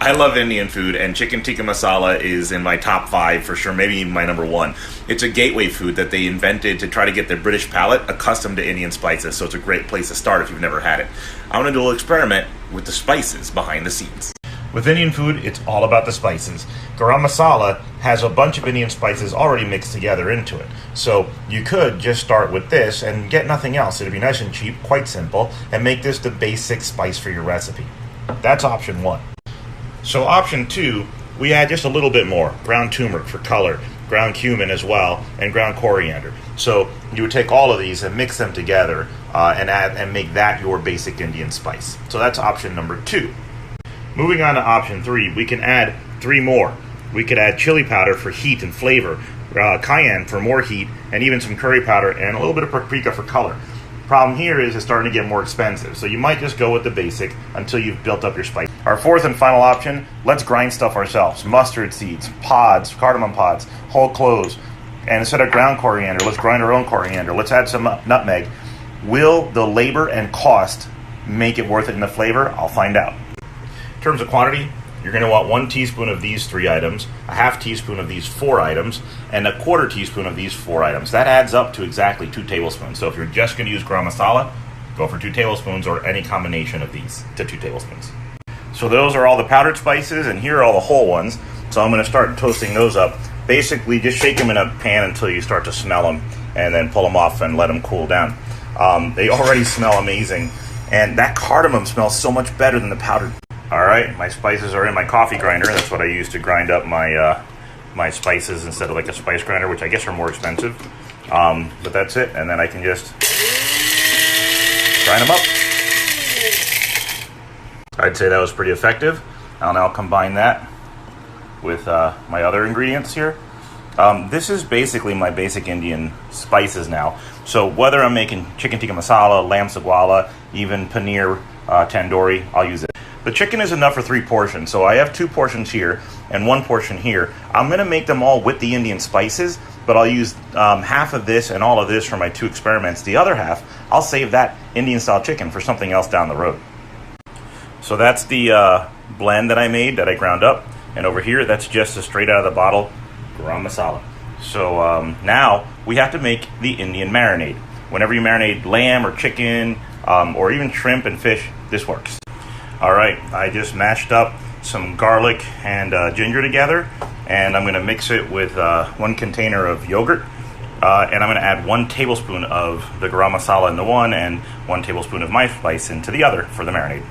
I love Indian food, and chicken tikka masala is in my top 5 for sure, maybe even my number 1. It's a gateway food that they invented to try to get their British palate accustomed to Indian spices, so it's a great place to start if you've never had it. I'm going to do a little experiment with the spices behind the scenes. With Indian food, it's all about the spices. Garam Masala has a bunch of Indian spices already mixed together into it. So you could just start with this and get nothing else. It'd be nice and cheap, quite simple, and make this the basic spice for your recipe. That's option 1. So option 2, we add just a little bit more. Ground turmeric for color, ground cumin as well, and ground coriander. So you would take all of these and mix them together and make that your basic Indian spice. So that's option number 2. Moving on to option 3, we can add 3 more. We could add chili powder for heat and flavor, cayenne for more heat, and even some curry powder and a little bit of paprika for color. Problem here is it's starting to get more expensive, so you might just go with the basic until you've built up your spice. Our 4th and final option, let's grind stuff ourselves. Mustard seeds, pods, cardamom pods, whole cloves, and instead of ground coriander, let's grind our own coriander. Let's add some nutmeg. Will the labor and cost make it worth it in the flavor? I'll find out. In terms of quantity, you're going to want 1 teaspoon of these 3 items, a half teaspoon of these 4 items, and a quarter teaspoon of these 4 items. That adds up to exactly 2 tablespoons. So if you're just going to use garam masala, go for 2 tablespoons or any combination of these to 2 tablespoons. So those are all the powdered spices, and here are all the whole ones. So I'm going to start toasting those up. Basically, just shake them in a pan until you start to smell them, and then pull them off and let them cool down. They already smell amazing, and that cardamom smells so much better than the powdered. Alright, my spices are in my coffee grinder. That's what I use to grind up my spices instead of like a spice grinder, which I guess are more expensive. But that's it, and then I can just grind them up. I'd say that was pretty effective. I'll now combine that with my other ingredients here. This is basically my basic Indian spices now. So whether I'm making chicken tikka masala, lamb sagwala, even paneer tandoori, I'll use it. The chicken is enough for 3 portions, so I have 2 portions here and 1 portion here. I'm going to make them all with the Indian spices, but I'll use half of this and all of this for my 2 experiments. The other half, I'll save that Indian-style chicken for something else down the road. So that's the blend that I made, that I ground up. And over here, that's just a straight out of the bottle garam masala. So now we have to make the Indian marinade. Whenever you marinate lamb or chicken or even shrimp and fish, this works. Alright, I just mashed up some garlic and ginger together, and I'm going to mix it with 1 container of yogurt, and I'm going to add 1 tablespoon of the garam masala into one and 1 tablespoon of my spice into the other for the marinade.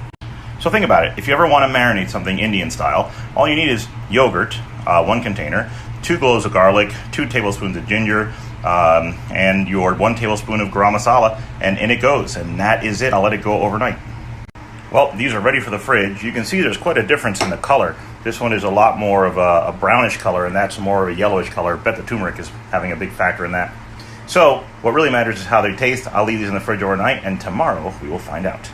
So think about it. If you ever want to marinate something Indian style, all you need is yogurt, 1 container, 2 cloves of garlic, 2 tablespoons of ginger, and your 1 tablespoon of garam masala, and in it goes. And that is it. I'll let it go overnight. Well, these are ready for the fridge. You can see there's quite a difference in the color. This one is a lot more of a brownish color, and that's more of a yellowish color. Bet the turmeric is having a big factor in that. So what really matters is how they taste. I'll leave these in the fridge overnight, and tomorrow we will find out.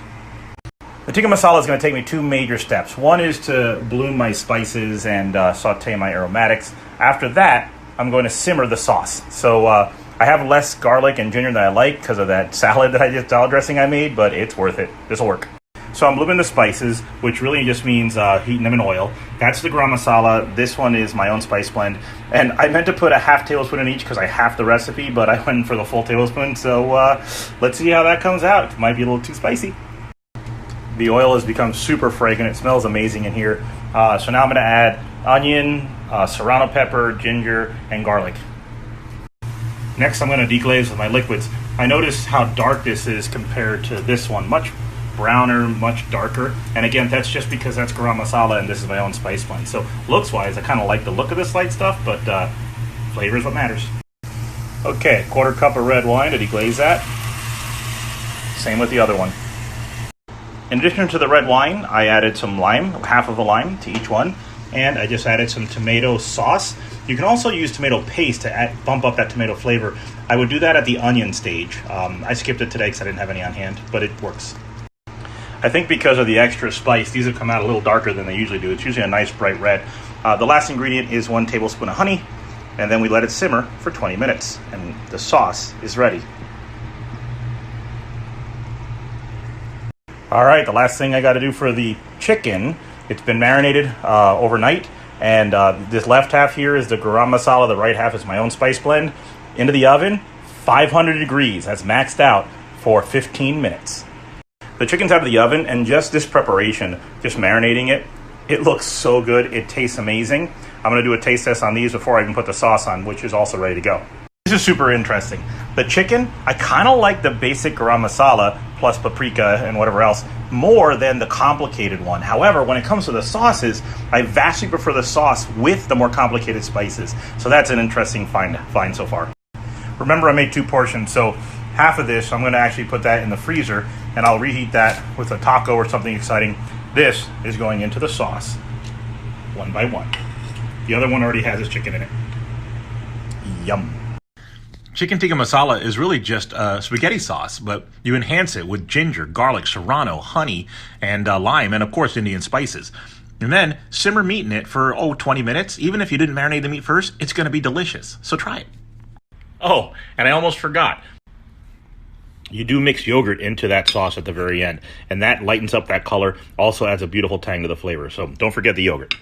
The tikka masala is going to take me 2 major steps. One is to bloom my spices and saute my aromatics. After that, I'm going to simmer the sauce. So I have less garlic and ginger than I like because of that salad dressing I made, but it's worth it. This will work. So I'm blooming the spices, which really just means heating them in oil. That's the garam masala. This one is my own spice blend. And I meant to put a half tablespoon in each because I halved the recipe, but I went for the full tablespoon. So let's see how that comes out. It might be a little too spicy. The oil has become super fragrant. It smells amazing in here. So now I'm going to add onion, serrano pepper, ginger, and garlic. Next, I'm going to deglaze with my liquids. I noticed how dark this is compared to this one. Much browner, much darker. And again, that's just because that's garam masala and this is my own spice blend. So looks-wise, I kind of like the look of this light stuff, but flavor is what matters. Okay, 1/4 cup of red wine to deglaze that. Same with the other one. In addition to the red wine, I added some lime, half of a lime to each one, and I just added some tomato sauce. You can also use tomato paste to bump up that tomato flavor. I would do that at the onion stage. I skipped it today because I didn't have any on hand, but it works. I think because of the extra spice, these have come out a little darker than they usually do. It's usually a nice bright red. The last ingredient is 1 tablespoon of honey, and then we let it simmer for 20 minutes, and the sauce is ready. All right, the last thing I got to do for the chicken It's been marinated overnight, and this left half here is the garam masala. The right half is my own spice blend. Into the oven, 500 degrees. That's maxed out for 15 minutes. The chicken's out of the oven, and just this preparation, just marinating it, it looks so good. It tastes amazing. I'm going to do a taste test on these before I even put the sauce on, which is also ready to go. This is super interesting. The chicken, I kind of like the basic garam masala plus paprika and whatever else more than the complicated one. However, when it comes to the sauces, I vastly prefer the sauce with the more complicated spices. So that's an interesting find so far. Remember, I made 2 portions, so half of this, I'm going to actually put that in the freezer, and I'll reheat that with a taco or something exciting. This is going into the sauce, one by one. The other one already has its chicken in it. Yum. Chicken tikka masala is really just spaghetti sauce, but you enhance it with ginger, garlic, serrano, honey, and lime, and of course Indian spices. And then simmer meat in it for 20 minutes. Even if you didn't marinate the meat first, it's going to be delicious. So try it. Oh, and I almost forgot. You do mix yogurt into that sauce at the very end, and that lightens up that color, also adds a beautiful tang to the flavor. So don't forget the yogurt.